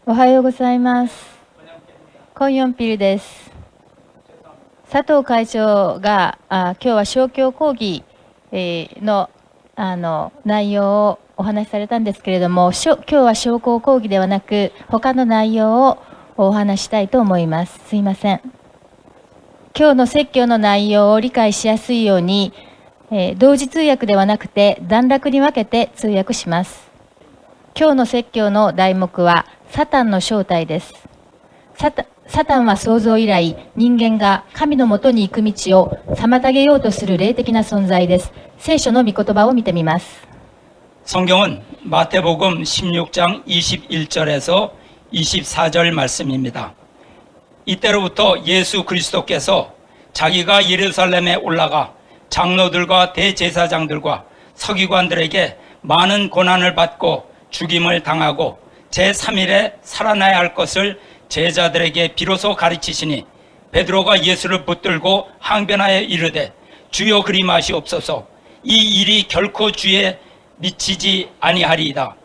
おはようございます。コンヨンピルです。佐藤会長が今日は勝共講義の内容をお話しされたんですけれども、今日は商工講義ではなく他の内容をお話したいと思います。すいません。今日の説教の内容を理解しやすいように、同時通訳ではなくて段落に分けて通訳します。今日の説教の題目はサタンの正体です。サタンは創造以来、人間が神のもとに行く道を妨げようとする霊的な存在です。聖書の御言葉を見てみます。성경은 마태복음 16장 21절에서 24절 말씀입니다. 이때로부터 예수 그리스도께서 자기가 예루살렘에 올라가 장로들과 대제사장들과 서기관들에게 많은 고난을 받고 죽임을 당하고 제3일에 살아나야 할 것을 제자들에게 비로소 가르치시니 베드로가 예수를 붙들고 항변하여 이르되 주여 그리 마시옵소서 이 일이 결코 주에 미치지 아니하리이다.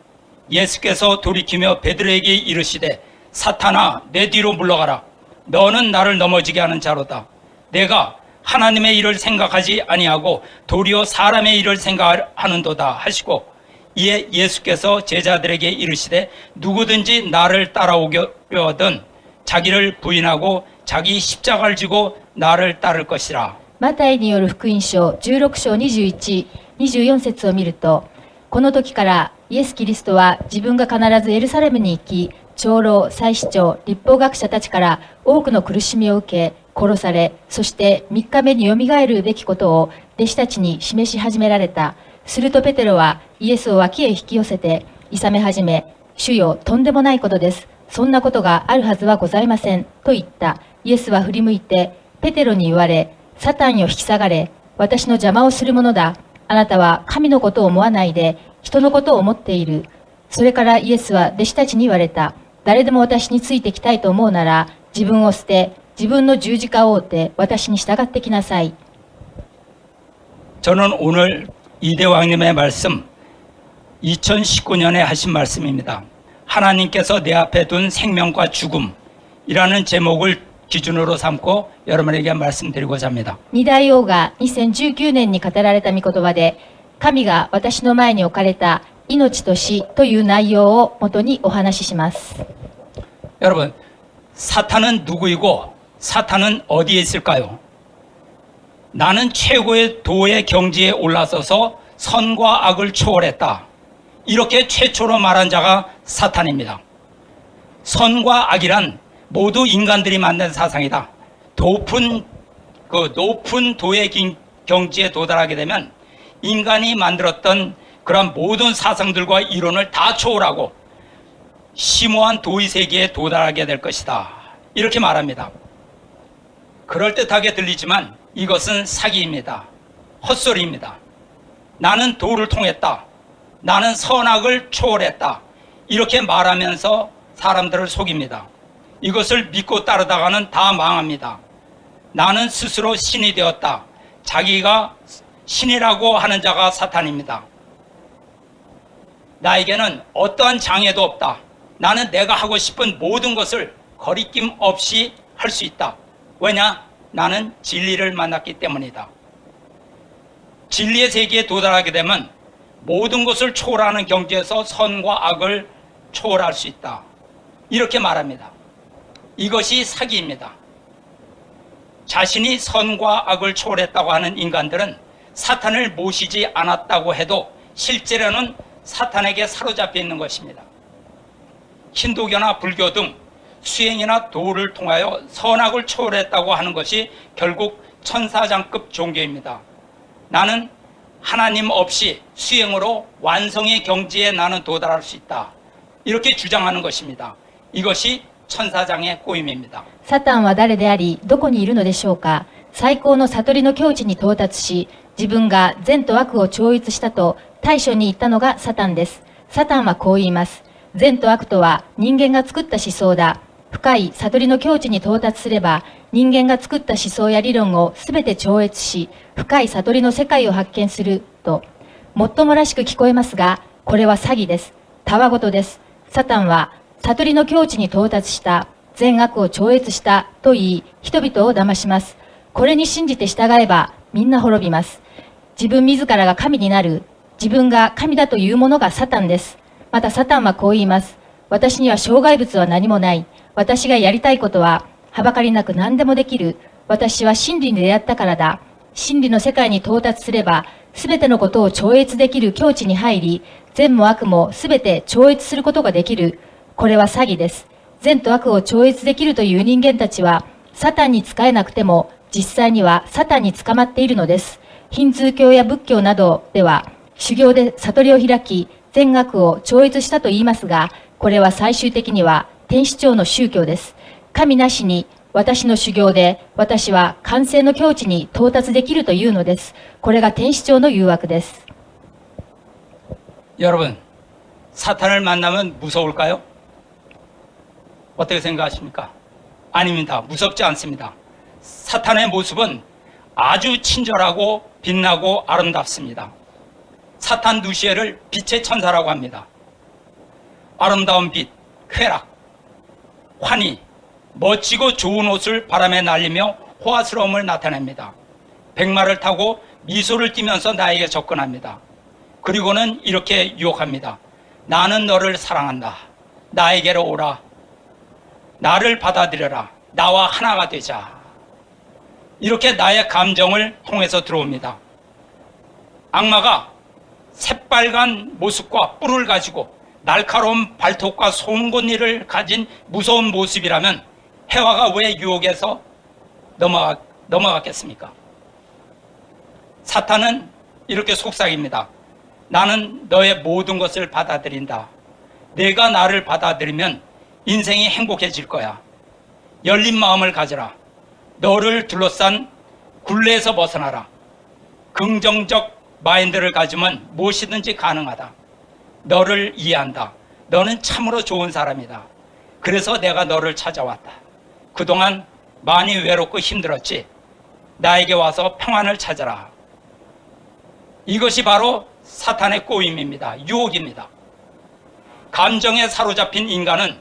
예수께서 돌이키며 베드로에게 이르시되 사탄아 내 뒤로 물러가라. 너는 나를 넘어지게 하는 자로다. 내가 하나님의 일을 생각하지 아니하고 도리어 사람의 일을 생각하는도다 하시고 이에 예수께서 제자들에게 이르시되 누구든지 나를 따라오려거든 자기를 부인하고 자기 십자가를 지고 나를 따를 것이라. マタイによる福音書16章21、24節を見ると、この時からイエス・キリストは自分が必ずエルサレムに行き、長老、祭司長、立法学者たちから多くの苦しみを受け、殺され、そして3日目によみがえるべきことを弟子たちに示し始められた。するとペテロはイエスを脇へ引き寄せて、諌め始め、主よ、とんでもないことです。そんなことがあるはずはございません。と言った。イエスは振り向いて、ペテロに言われ、サタンよ引き下がれ、私の邪魔をするものだ。あなたは神のことを思わないで、人のことを思っている。それからイエスは弟子たちに言われた。誰でも私についてきたいと思うなら、自分を捨て、自分の十字架を追って私に従ってきなさい。저는 오늘 이대왕님의 말씀 2019년에 하신 말씀입니다. 하나님께서 내 앞에 둔 생명과 죽음이라는 제목을 기준으로 삼고 여러분에게 말씀드리고자 합니다. 二大王が2019年に語られた御言葉で、神が私の前に置かれた命と死という内容をもとにお話しします。 여러분, 사탄은 누구이고 사탄은 어디에 있을까요? 나는 최고의 도의 경지에 올라서서 선과 악을 초월했다. 이렇게 최초로 말한 자가 사탄입니다. 선과 악이란 모두 인간들이 만든 사상이다. 높은 도의 경지에 도달하게 되면 인간이 만들었던 그런 모든 사상들과 이론을 다 초월하고 심오한 도의 세계에 도달하게 될 것이다. 이렇게 말합니다. 그럴듯하게 들리지만 이것은 사기입니다. 헛소리입니다. 나는 도를 통했다. 나는 선악을 초월했다. 이렇게 말하면서 사람들을 속입니다. 이것을 믿고 따르다가는 다 망합니다. 나는 스스로 신이 되었다. 자기가 신이라고 하는 자가 사탄입니다. 나에게는 어떠한 장애도 없다. 나는 내가 하고 싶은 모든 것을 거리낌 없이 할 수 있다. 왜냐? 나는 진리를 만났기 때문이다. 진리의 세계에 도달하게 되면 모든 것을 초월하는 경지에서 선과 악을 초월할 수 있다. 이렇게 말합니다. 이것이 사기입니다. 자신이 선과 악을 초월했다고 하는 인간들은 사탄을 모시지 않았다고 해도 실제로는 사탄에게 사로잡혀 있는 것입니다. 힌두교나 불교 등 수행이나 도를 통하여 선악을 초월했다고 하는 것이 결국 천사장급 종교입니다. 나는 하나님 없이 수행으로 완성의 경지에 나는 도달할 수 있다. 이렇게 주장하는 것입니다. 이것이 천사장의 꼬임입니다. サタンは誰であり、どこにいるのでしょうか。最高の悟りの境地に到達し、自分が善と悪を超越したと大書に言ったのがサタンです。サタンはこう言います。善と悪とは人間が作った思想だ。深い悟りの境地に到達すれば、人間が作った思想や理論をすべて超越し、深い悟りの世界を発見すると、もっともらしく聞こえますが、これは詐欺です。たわごとです。サタンは悟りの境地に到達した、善悪を超越したと言い、人々を騙します。これに信じて従えば、みんな滅びます。自分自らが神になる、自分が神だというものがサタンです。またサタンはこう言います。私には障害物は何もない。私がやりたいことは、はばかりなく何でもできる。私は真理に出会ったからだ。真理の世界に到達すれば、すべてのことを超越できる境地に入り、善も悪もすべて超越することができる。これは詐欺です。善と悪を超越できるという人間たちは、サタンに仕えなくても、実際にはサタンに捕まっているのです。ヒンズー教や仏教などでは、修行で悟りを開き、善悪を超越したと言いますが、これは最終的には天使長の宗教です。神なしに私の修行で私は完成の境地に到達できるというのです。これが天使長の誘惑です。 여러분, 사탄을 만나면 무서울까요? 어떻게 생각하십니까? 아닙니다. 무섭지 않습니다. 사탄의 모습은 아주 친절하고 빛나고 아름답습니다. 사탄 누시엘을 빛의 천사라고 합니다. 아름다운 빛, 쾌락, 환희, 멋지고 좋은 옷을 바람에 날리며 호화스러움을 나타냅니다. 백마를 타고 미소를 띠면서 나에게 접근합니다. 그리고는 이렇게 유혹합니다. 나는 너를 사랑한다. 나에게로 오라. 나를 받아들여라. 나와 하나가 되자. 이렇게 나의 감정을 통해서 들어옵니다. 악마가 새빨간 모습과 뿔을 가지고 날카로운 발톱과 송곳니를 가진 무서운 모습이라면 해와가 왜 유혹에서 넘어갔겠습니까? 사탄은 이렇게 속삭입니다. 나는 너의 모든 것을 받아들인다. 내가 나를 받아들이면 인생이 행복해질 거야. 열린 마음을 가져라. 너를 둘러싼 굴레에서 벗어나라. 긍정적 마인드를 가지면 무엇이든지 가능하다. 너를 이해한다. 너는 참으로 좋은 사람이다. 그래서 내가 너를 찾아왔다. 그동안 많이 외롭고 힘들었지. 나에게 와서 평안을 찾아라. 이것이 바로 사탄의 꼬임입니다. 유혹입니다. 감정에 사로잡힌 인간은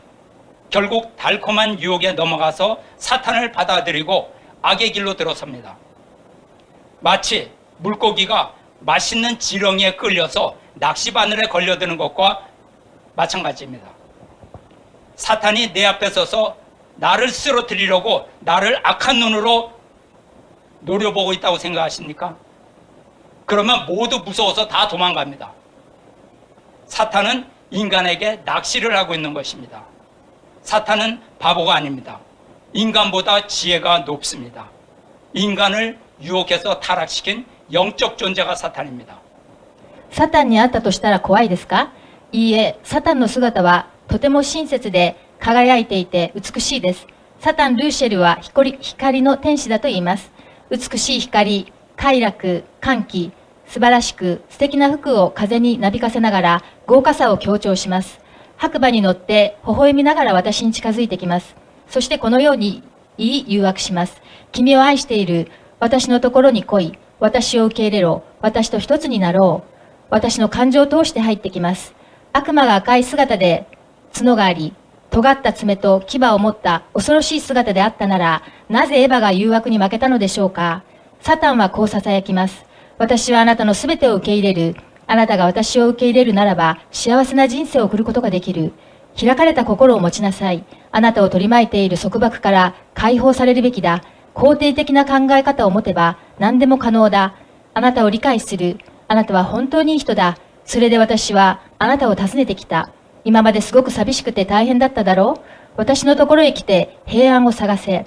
결국 달콤한 유혹에 넘어가서 사탄을 받아들이고 악의 길로 들어섭니다. 마치 물고기가 맛있는 지렁이에 끌려서 낚시바늘에 걸려드는 것과 마찬가지입니다. 사탄이 내 앞에 서서 나를 쓰러뜨리려고 나를 악한 눈으로 노려보고 있다고 생각하십니까? 그러면 모두 무서워서 다 도망갑니다. 사탄은 인간에게 낚시를 하고 있는 것입니다. 사탄은 바보가 아닙니다. 인간보다 지혜가 높습니다. 인간을 유혹해서 타락시킨 영적 존재가 사탄입니다. サタンに会ったとしたら怖いですか？いいえ、サタンの姿はとても親切で輝いていて美しいです。サタン・ルーシェルは光の天使だと言います。美しい光、快楽、歓喜、素晴らしく素敵な服を風になびかせながら豪華さを強調します。白馬に乗って微笑みながら私に近づいてきます。そしてこのように言い誘惑します。君を愛している。私のところに来い。私を受け入れろ。私と一つになろう。私の感情を通して入ってきます。悪魔が赤い姿で角があり、尖った爪と牙を持った恐ろしい姿であったなら、なぜエヴァが誘惑に負けたのでしょうか。サタンはこう囁きます。私はあなたのすべてを受け入れる。あなたが私を受け入れるならば、幸せな人生を送ることができる。開かれた心を持ちなさい。あなたを取り巻いている束縛から解放されるべきだ。肯定的な考え方を持てば何でも可能だ。あなたを理解する。あなたは本当にいい人だ。それで私はあなたを訪ねてきた。今まですごく寂しくて大変だっただろう。私のところへ来て平安を探せ。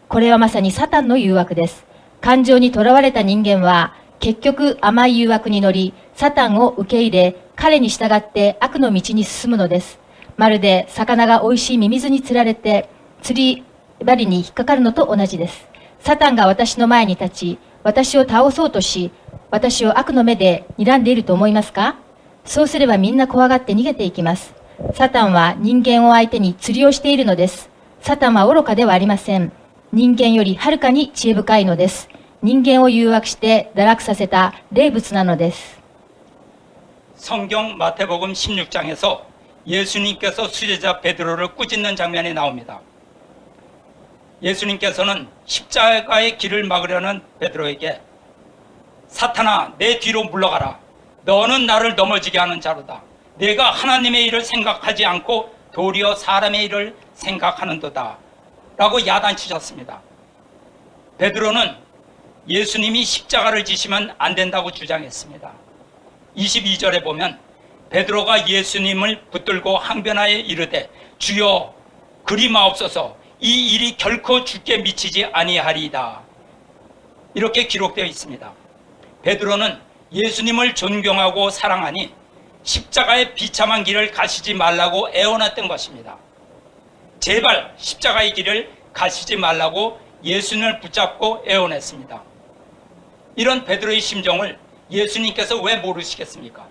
これはまさにサタンの誘惑です。感情にとらわれた人間は結局甘い誘惑に乗り、サタンを受け入れ、彼に従って悪の道に進むのです。まるで魚が美味しいミミズに釣られて釣り針に引っかかるのと同じです。サタンが私の前に立ち、私を倒そうとし、私を悪の目で睨んでいると思いますか？そうすればみんな怖がって逃げていきます。サタンは人間を相手に釣りをしているのです。サタンは愚かではありません。人間よりはるかに知恵深いのです。人間を誘惑して堕落させた霊物なのです。 성경 마태복음 16장에서 예수님께서 수제자 베드로를 꾸짖는 장면이 나옵니다. 예수님께서는 십자가의 길을 막으려는 베드로에게 사탄아 내 뒤로 물러가라. 너는 나를 넘어지게 하는 자로다. 내가 하나님의 일을 생각하지 않고 도리어 사람의 일을 생각하는도다. 라고 야단치셨습니다. 베드로는 예수님이 십자가를 지시면 안 된다고 주장했습니다. 22절에 보면 베드로가 예수님을 붙들고 항변하여 이르되 주여 그리 마옵소서 이 일이 결코 주께 미치지 아니하리이다. 이렇게 기록되어 있습니다. 베드로는 예수님을 존경하고 사랑하니 십자가의 비참한 길을 가시지 말라고 애원했던 것입니다. 제발 십자가의 길을 가시지 말라고 예수님을 붙잡고 애원했습니다. 이런 베드로의 심정을 예수님께서 왜 모르시겠습니까?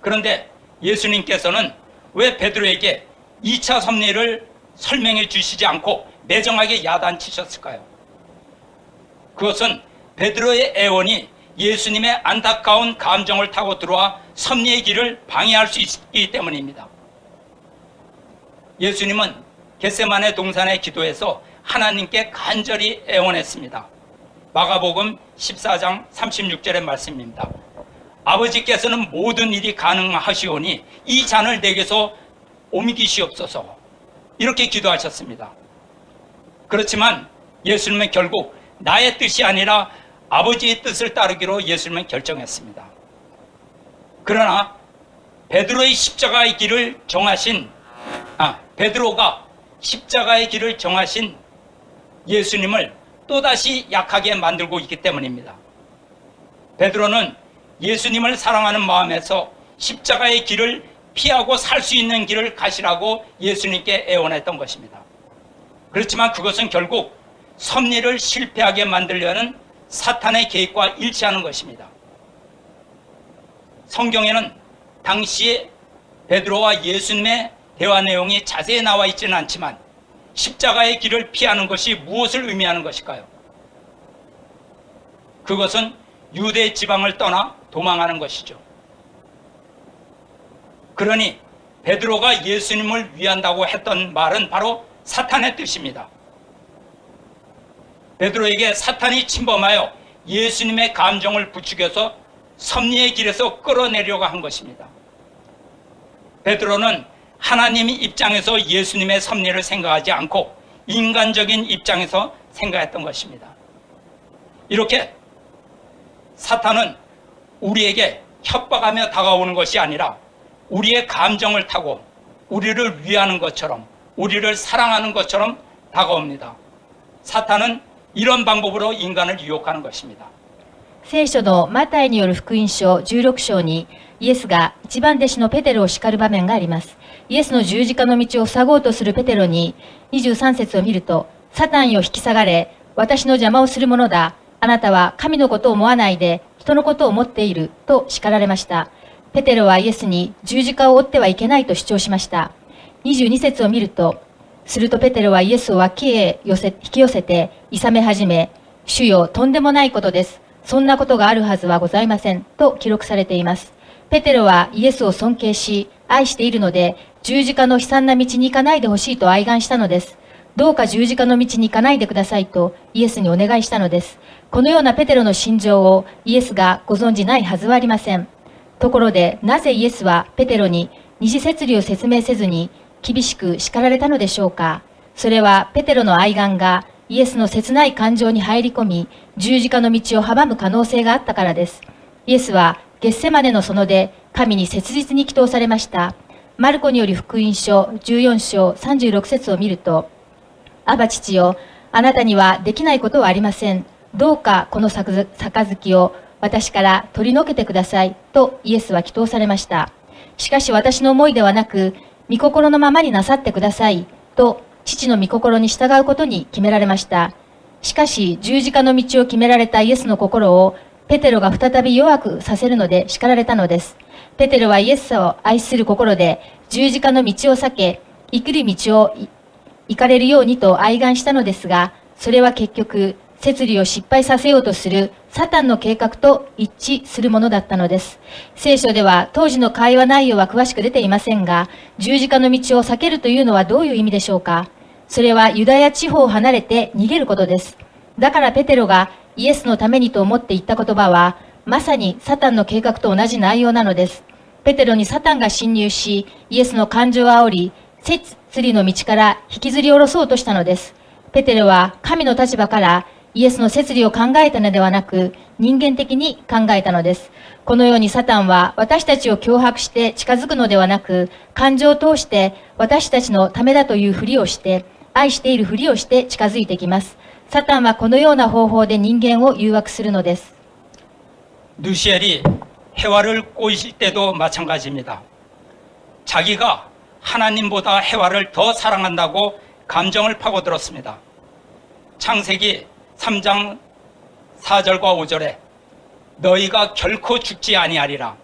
그런데 예수님께서는 왜 베드로에게 2차 섭리를 설명해 주시지 않고 매정하게 야단치셨을까요? 그것은 베드로의 애원이 예수님의 안타까운 감정을 타고 들어와 섭리의 길을 방해할 수 있기 때문입니다. 예수님은 겟세마네 동산의 기도에서 하나님께 간절히 애원했습니다. 마가복음 14장 36절의 말씀입니다. 아버지께서는 모든 일이 가능하시오니 이 잔을 내게서 옮기시옵소서. 이렇게 기도하셨습니다. 그렇지만 예수님은 결국 나의 뜻이 아니라 아버지의 뜻을 따르기로 예수님은 결정했습니다. 그러나 베드로의 십자가의 길을 정하신 베드로가 십자가의 길을 정하신 예수님을 또다시 약하게 만들고 있기 때문입니다. 베드로는 예수님을 사랑하는 마음에서 십자가의 길을 피하고 살 수 있는 길을 가시라고 예수님께 애원했던 것입니다. 그렇지만 그것은 결국 섭리를 실패하게 만들려는 사탄의 계획과 일치하는 것입니다. 성경에는 당시에 베드로와 예수님의 대화 내용이 자세히 나와 있지는 않지만 십자가의 길을 피하는 것이 무엇을 의미하는 것일까요? 그것은 유대 지방을 떠나 도망하는 것이죠. 그러니 베드로가 예수님을 위한다고 했던 말은 바로 사탄의 뜻입니다. 베드로에게 사탄이 침범하여 예수님의 감정을 부추겨서 섭리의 길에서 끌어내려고 한 것입니다. 베드로는 하나님 입장에서 예수님의 섭리를 생각하지 않고 인간적인 입장에서 생각했던 것입니다. 이렇게 사탄은 우리에게 협박하며 다가오는 것이 아니라 우리의 감정을 타고 우리를 위하는 것처럼 우리를 사랑하는 것처럼 다가옵니다. 사탄은 이런 방법으로 인간을 유혹하는 것입니다. 聖書のマタイによる福音書16章にイエスが一番弟子のペテロを叱る場面があります。イエスの十字架の道を塞ごうとするペテロに23節を見ると、サタンよ引き下がれ、私の邪魔をするものだ。あなたは神のことを思わないで人のことを思っていると叱られました。ペテロはイエスに十字架を追ってはいけないと主張しました。22節を見ると、するとペテロはイエスを脇へ引き寄せて諌め始め、主よ、とんでもないことです。そんなことがあるはずはございません。と記録されています。ペテロはイエスを尊敬し、愛しているので、十字架の悲惨な道に行かないでほしいと哀願したのです。どうか十字架の道に行かないでくださいとイエスにお願いしたのです。このようなペテロの心情をイエスがご存じないはずはありません。ところで、なぜイエスはペテロに二次摂理を説明せずに厳しく叱られたのでしょうか。それはペテロの愛願がイエスの切ない感情に入り込み、十字架の道を阻む可能性があったからです。イエスはゲッセマネの園で神に切実に祈祷されました。マルコにより福音書14章36節を見ると、アバ父よ、あなたにはできないことはありません。どうかこの杯を私から取り除けてくださいとイエスは祈祷されました。しかし私の思いではなく、御心のままになさってくださいと父の御心に従うことに決められました。しかし十字架の道を決められたイエスの心をペテロが再び弱くさせるので叱られたのです。ペテロはイエスを愛する心で十字架の道を避け、生きる道を行かれるようにと哀願したのですが、それは結局、摂理を失敗させようとするサタンの計画と一致するものだったのです。聖書では当時の会話内容は詳しく出ていませんが、十字架の道を避けるというのはどういう意味でしょうか。それはユダヤ地方を離れて逃げることです。だからペテロがイエスのためにと思って言った言葉は、まさにサタンの計画と同じ内容なのです。ペテロにサタンが侵入し、イエスの感情を煽り、摂理の道から引きずり下ろそうとしたのです。ペテロは神の立場からイエスの摂理を考えたのではなく、人間的に考えたのです。このようにサタンは私たちを脅迫して近づくのではなく、感情を通して私たちのためだというふりをして、愛しているふりをして近づいてきます。サタンはこのような方法で人間を誘惑するのです。누시엘이 해와를 꼬실 때도 마찬가지입니다. 자기가 하나님보다 해와를 더 사랑한다고 감정을 파고들었습니다. 창세기 3장 4절과 5절에 너희가 결코 죽지 아니하리라.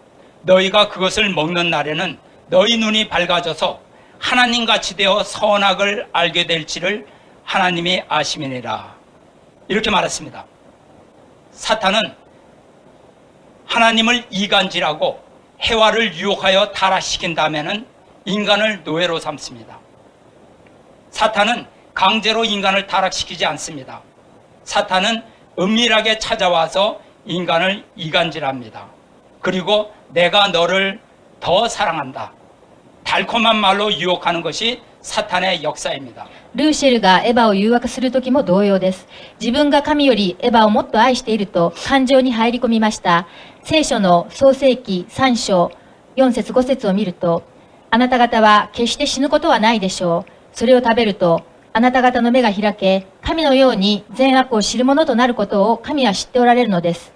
너희가 그것을 먹는 날에는 너희 눈이 밝아져서 하나님같이 되어 선악을 알게 될지를 하나님이 아심이니라. 이렇게 말했습니다. 사탄은 하나님을 이간질하고 해와를 유혹하여 타락시킨 다음에는 인간을 노예로 삼습니다. 사탄은 강제로 인간을 타락시키지 않습니다. 사탄은 은밀하게 찾아와서 인간을 이간질합니다. 그리고 내가 너를 더 사랑한다. 달콤한 말로 유혹하는 것이 사탄의 역사입니다. ルーシェルがエヴァを誘惑するときも同様です。自分が神よりエヴァをもっと愛していると感情に入り込みました。聖書の創世記3章4節5節を見ると、あなた方は決して死ぬことはないでしょう。それを食べると、あなた方の目が開け、神のように善悪を知るものとなることを神は知っておられるのです。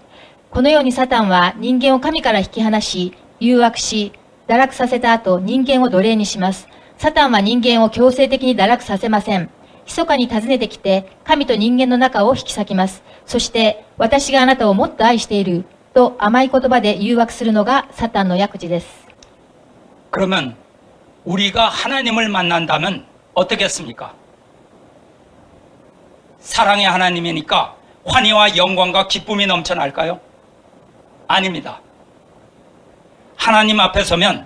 このようにサタンは人間を神から引き離し、誘惑し、堕落させた後、人間を奴隷にします。サタンは人間を強制的に堕落させません。密かに訪ねてきて、神と人間の仲を引き裂きます。そして、私があなたをもっと愛している、と甘い言葉で誘惑するのがサタンの役事です。그러면 우리가 하나님을 만난다면 어떻겠습니까? 사랑의 하나님이니까 환희와 영광과 기쁨이 넘쳐날까요? 아닙니다. 하나님 앞에 서면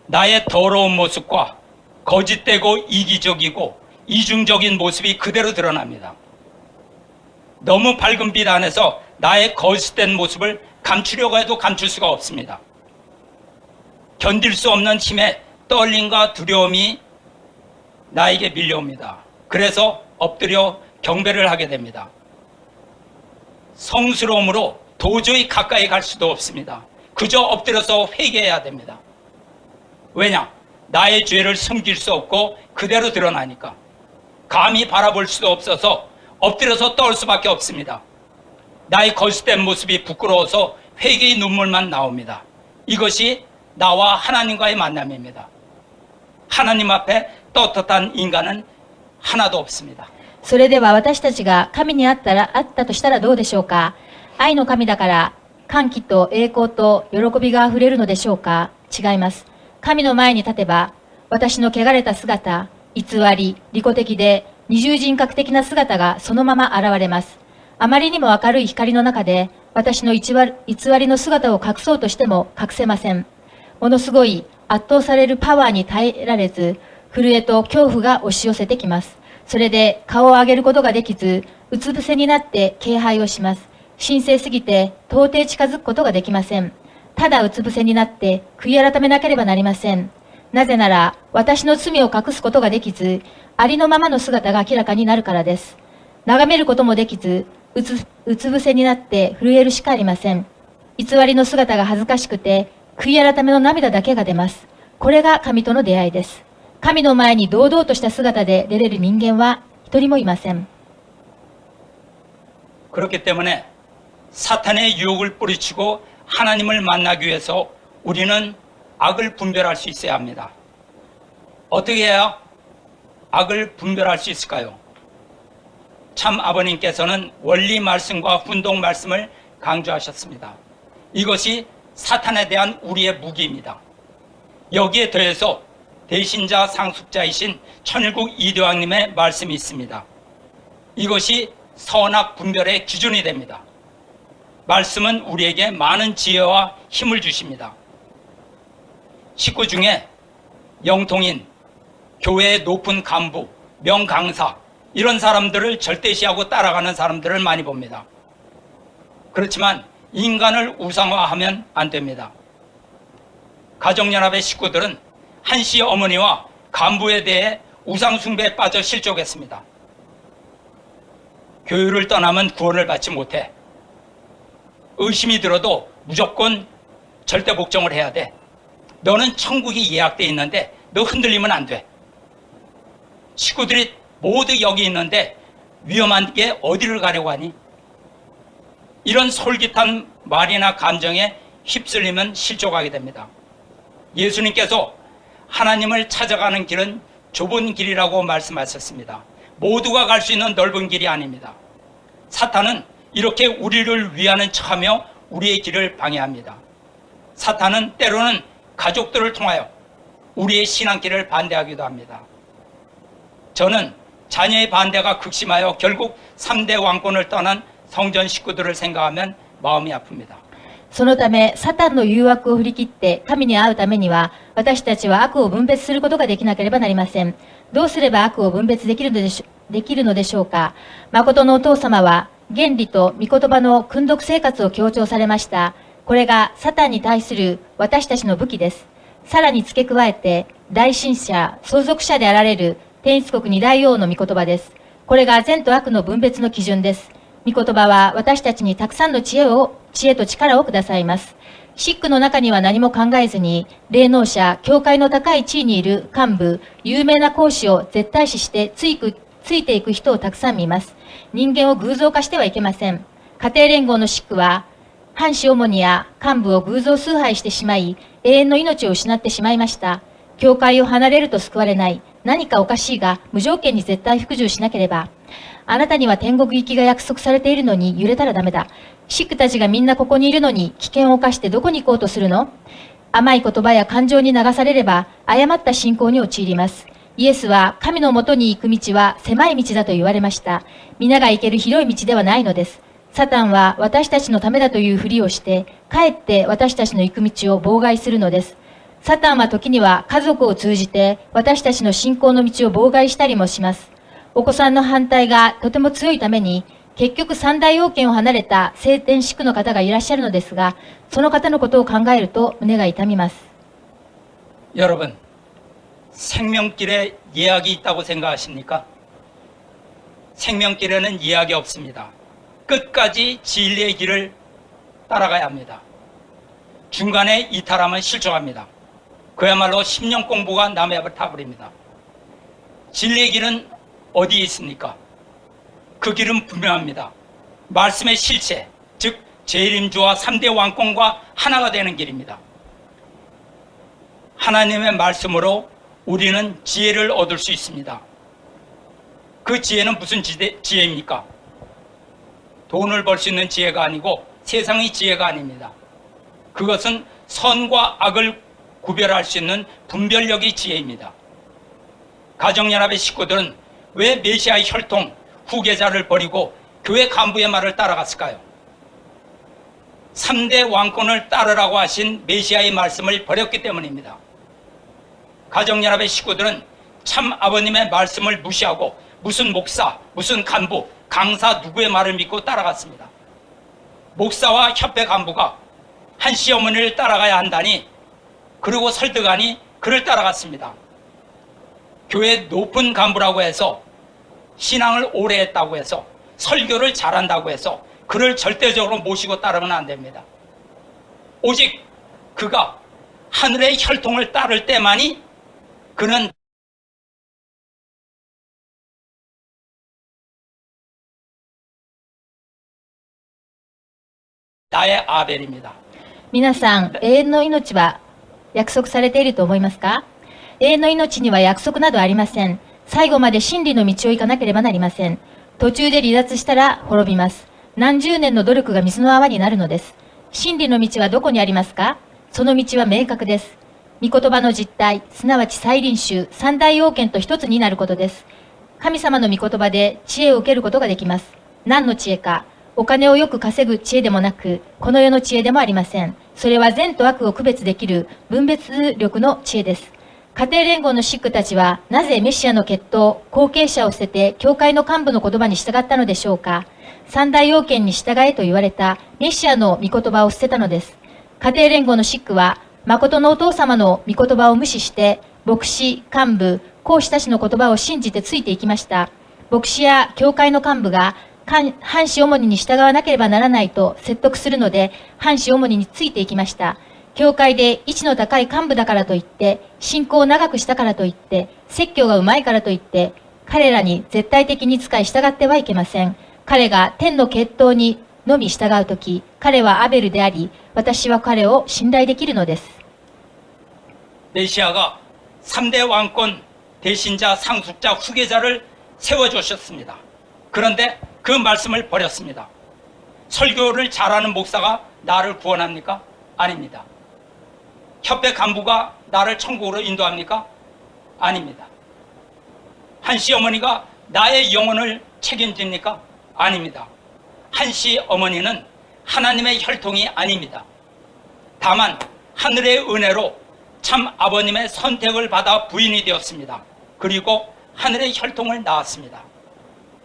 나의 더러운 모습과 거짓되고 이기적이고 이중적인 모습이 그대로 드러납니다. 너무 밝은 빛 안에서 나의 거짓된 모습을 감추려고 해도 감출 수가 없습니다. 견딜 수 없는 힘에 떨림과 두려움이 나에게 밀려옵니다. 그래서 엎드려 경배를 하게 됩니다. 성스러움으로 도저히 가까이 갈 수도 없습니다. 그저 엎드려서 회개해야 됩니다. 왜냐? 나의 죄를 숨길 수 없고 그대로 드러나니까. 감히 바라볼 수도 없어서 엎드려서 떠올 수밖에 없습니다. 나의 거짓된 모습이 부끄러워서 회개의 눈물만 나옵니다. 이것이 나와 하나님과의 만남입니다. 하나님 앞에 떳떳한 인간은 하나도 없습니다. それでは私たちが神に会ったとしたらどうでしょうか。愛の神だから歓喜と栄光と喜びがあふれるのでしょうか。違います。神の前に立てば、私の汚れた姿、偽り、利己的で二重人格的な姿がそのまま現れます。あまりにも明るい光の中で、私の偽りの姿を隠そうとしても隠せません。ものすごい圧倒されるパワーに耐えられず、震えと恐怖が押し寄せてきます。それで顔を上げることができず、うつ伏せになって敬拝をします。神聖すぎて到底近づくことができません。ただうつ伏せになって悔い改めなければなりません。なぜなら私の罪を隠すことができず、ありのままの姿が明らかになるからです。眺めることもできず、うつ伏せになって震えるしかありません。偽りの姿が恥ずかしくて、悔い改めの涙だけが出ます。これが神との出会いです。神の前に堂々とした姿で出れる人間は一人もいません。그렇기 때문에 사탄의 유혹을 뿌리치고 하나님을 만나기 위해서 우리는 악을 분별할 수 있어야 합니다. 어떻게 해야 악을 분별할 수 있을까요? 참 아버님께서는 원리 말씀과 훈동 말씀을 강조하셨습니다. 이것이 사탄에 대한 우리의 무기입니다. 여기에 더해서 대신자 상속자이신 천일국 이대왕님의 말씀이 있습니다. 이것이 선악 분별의 기준이 됩니다. 말씀은 우리에게 많은 지혜와 힘을 주십니다. 식구 중에 영통인, 교회의 높은 간부, 명강사 이런 사람들을 절대시하고 따라가는 사람들을 많이 봅니다. 그렇지만 인간을 우상화하면 안 됩니다. 가정연합의 식구들은 한씨 어머니와 간부에 대해 우상숭배에 빠져 실족했습니다. 교회를 떠나면 구원을 받지 못해. 의심이 들어도 무조건 절대 복종을 해야 돼. 너는 천국이 예약돼 있는데 너 흔들리면 안 돼. 식구들이 모두 여기 있는데 위험한 게 어디를 가려고 하니? 이런 솔깃한 말이나 감정에 휩쓸리면 실족하게 됩니다. 예수님께서 하나님을 찾아가는 길은 좁은 길이라고 말씀하셨습니다. 모두가 갈 수 있는 넓은 길이 아닙니다. 사탄은 이렇게 우리를 위하는 척하며 우리의 길을 방해합니다. 사탄은 때로는 가족들을 통하여 우리의 신앙길을 반대하기도 합니다. 저는 자녀의 반대가 극심하여 결국 3대 왕권을 떠난 성전 식구들을 생각하면 마음이 아픕니다. そのため、サタンの誘惑を振り切って神に会うためには、私たちは悪を分別することができなければなりません。どうすれば悪を分別できるのでしょうか。誠のお父様は、原理と御言葉の訓読生活を強調されました。これがサタンに対する私たちの武器です。さらに付け加えて、大神者、相続者であられる天一国二大王の御言葉です。これが善と悪の分別の基準です。御言葉は私たちにたくさんの知恵と力をくださいます。シックの中には何も考えずに、霊能者、教会の高い地位にいる幹部、有名な講師を絶対視してついていく人をたくさん見ます。人間を偶像化してはいけません。家庭連合のシックは、藩士主にや幹部を偶像崇拝してしまい、永遠の命を失ってしまいました。教会を離れると救われない。何かおかしいが、無条件に絶対服従しなければ。あなたには天国行きが約束されているのに揺れたらダメだ。シックたちがみんなここにいるのに危険を冒してどこに行こうとするの？甘い言葉や感情に流されれば誤った信仰に陥ります。イエスは神のもとに行く道は狭い道だと言われました。皆が行ける広い道ではないのです。サタンは私たちのためだというふりをして、かえって私たちの行く道を妨害するのです。サタンは時には家族を通じて私たちの信仰の道を妨害したりもします。お子さんの反対がとても強いために、結局三大要件を離れた聖典シックの方がいらっしゃるのですが、その方のことを考えると胸が痛みます。 여러분, 생명길에 예약이 있다고 생각하십니까? 생명길에는 예약이 없습니다. 끝까지 진리의 길을 따라가야 합니다. 중간에 이탈하면 실족합니다. 그야말로 10년 공부가 남의 앞을 타버립니다. 진리의 길은 어디에 있습니까? 그 길은 분명합니다. 말씀의 실체, 즉 재림주와 3대 왕권과 하나가 되는 길입니다. 하나님의 말씀으로 우리는 지혜를 얻을 수 있습니다. 그 지혜는 무슨 지혜입니까? 돈을 벌 수 있는 지혜가 아니고 세상의 지혜가 아닙니다. 그것은 선과 악을 구별할 수 있는 분별력의 지혜입니다. 가정연합의 식구들은 왜 메시아의 혈통, 후계자를 버리고 교회 간부의 말을 따라갔을까요? 3대 왕권을 따르라고 하신 메시아의 말씀을 버렸기 때문입니다. 가정연합의 식구들은 참 아버님의 말씀을 무시하고 무슨 목사, 무슨 간부, 강사 누구의 말을 믿고 따라갔습니다. 목사와 협회 간부가 한 시어머니를 따라가야 한다니, 그리고 설득하니 그를 따라갔습니다. 교회 높은 간부라고 해서 신앙을 오래 했다고 해서 설교를 잘한다고 해서 그를 절대적으로 모시고 따르면 안 됩니다. 오직 그가 하늘의 혈통을 따를 때만이 그는 나의 아벨입니다. 皆さん、永遠の命は約束されていると思いますか？永遠の命には約束などありません。最後まで真理の道を行かなければなりません。途中で離脱したら滅びます。何十年の努力が水の泡になるのです。真理の道はどこにありますか？その道は明確です。御言葉の実態、すなわち再臨集、三大要件と一つになることです。神様の御言葉で知恵を受けることができます。何の知恵か？お金をよく稼ぐ知恵でもなく、この世の知恵でもありません。それは善と悪を区別できる分別力の知恵です。家庭連合のシックたちは、なぜメシアの血統、後継者を捨てて、教会の幹部の言葉に従ったのでしょうか。三大要件に従えと言われたメシアの御言葉を捨てたのです。家庭連合のシックは、誠のお父様の御言葉を無視して、牧師、幹部、講師たちの言葉を信じてついていきました。牧師や教会の幹部が、藩士主にに従わなければならないと説得するので、藩士主にについていきました。教会で位置の高い幹部だからといって、信仰を長くしたからといって、説教がうまいからといって、彼らに絶対的に使い従ってはいけません。彼が天の血統にのみ従うとき、彼はアベルであり、私は彼を信頼できるのです。메시아가 3대 왕권 대신자 상속자 후계자를 세워주셨습니다. 그런데 그 말씀을 버렸습니다. 설교를 잘하는 목사가 나를 구원합니까? 아닙니다. 협회 간부가 나를 천국으로 인도합니까? 아닙니다. 한씨 어머니가 나의 영혼을 책임집니까? 아닙니다. 한씨 어머니는 하나님의 혈통이 아닙니다. 다만 하늘의 은혜로 참 아버님의 선택을 받아 부인이 되었습니다. 그리고 하늘의 혈통을 낳았습니다.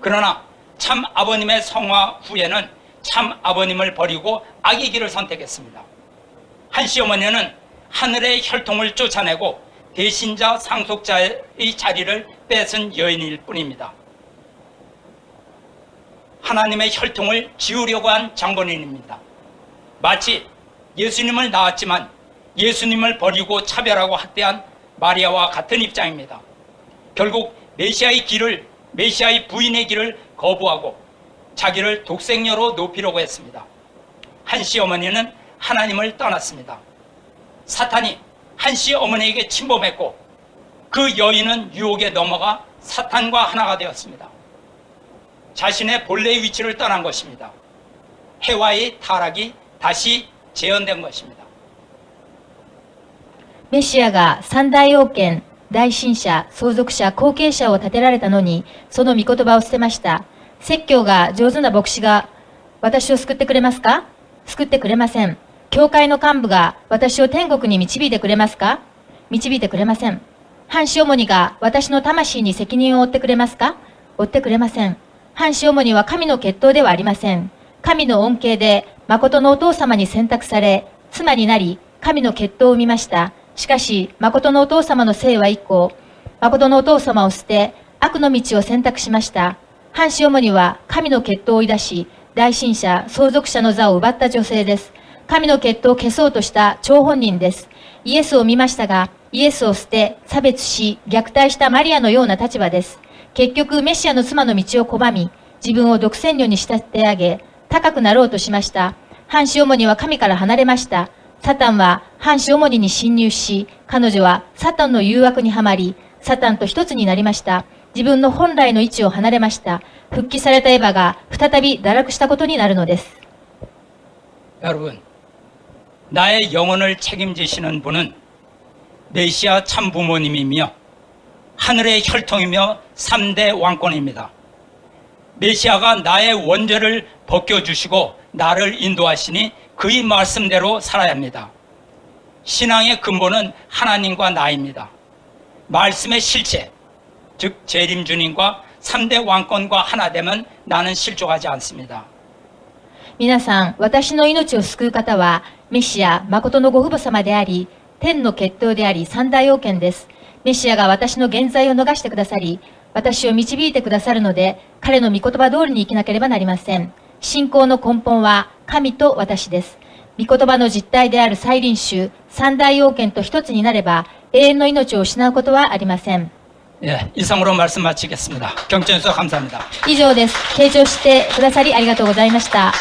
그러나 참 아버님의 성화 후에는 참 아버님을 버리고 악의 길을 선택했습니다. 한씨 어머니는 하늘의 혈통을 쫓아내고 대신자 상속자의 자리를 뺏은 여인일 뿐입니다. 하나님의 혈통을 지우려고 한 장본인입니다. 마치 예수님을 낳았지만 예수님을 버리고 차별하고 학대한 마리아와 같은 입장입니다. 결국 메시아의 부인의 길을 거부하고 자기를 독생녀로 높이려고 했습니다. 한씨 어머니는 하나님을 떠났습니다. 사탄이 한씨 어머니에게 침범했고 그 여인은 유혹에 넘어가 사탄과 하나가 되었습니다. 자신의 본래의 위치를 떠난 것입니다. 해와의 타락이 다시 재현된 것입니다. メシアが三大要件、大信者、相続者、後継者を立てられたのに、その御言葉を捨てました。説教が上手な牧師が私を救ってくれますか？救ってくれません。教会の幹部が私を天国に導いてくれますか？導いてくれません。藩士主にが私の魂に責任を負ってくれますか？負ってくれません。藩士主には神の血統ではありません。神の恩恵で誠のお父様に選択され、妻になり、神の血統を生みました。しかし、誠のお父様の姓は以降、誠のお父様を捨て、悪の道を選択しました。藩士主には神の血統を追い出し、大信者、相続者の座を奪った女性です。神の血統を消そうとした張本人です。イエスを見ましたが、イエスを捨て、差別し、虐待したマリアのような立場です。結局、メシアの妻の道を拒み、自分を独占女に仕立て上げ、高くなろうとしました。藩士主には神から離れました。サタンは藩士主に侵入し、彼女はサタンの誘惑にはまり、サタンと一つになりました。自分の本来の位置を離れました。復帰されたエヴァが再び堕落したことになるのです。여러분, 나의 영혼을 책임지시는 분은 메시아 참부모님이며 하늘의 혈통이며 3대 왕권입니다. 메시아가 나의 원죄를 벗겨주시고 나를 인도하시니 그의 말씀대로 살아야 합니다. 신앙의 근본은 하나님과 나입니다. 말씀의 실체, 즉 재림 주님과 3대 왕권과 하나 되면 나는 실족하지 않습니다. 皆さん、私の命を救う方は、メシア、誠のご父母様であり、天の血統であり、三大要件です。メシアが私の現在を逃してくださり、私を導いてくださるので、彼の御言葉通りに生きなければなりません。信仰の根本は、神と私です。御言葉の実態である再臨集、三大要件と一つになれば、永遠の命を失うことはありません。 예, 이상으로 말씀 마치겠습니다. 경청해 주셔서 감사합니다. 以上です。傾聴してくださりありがとうございました。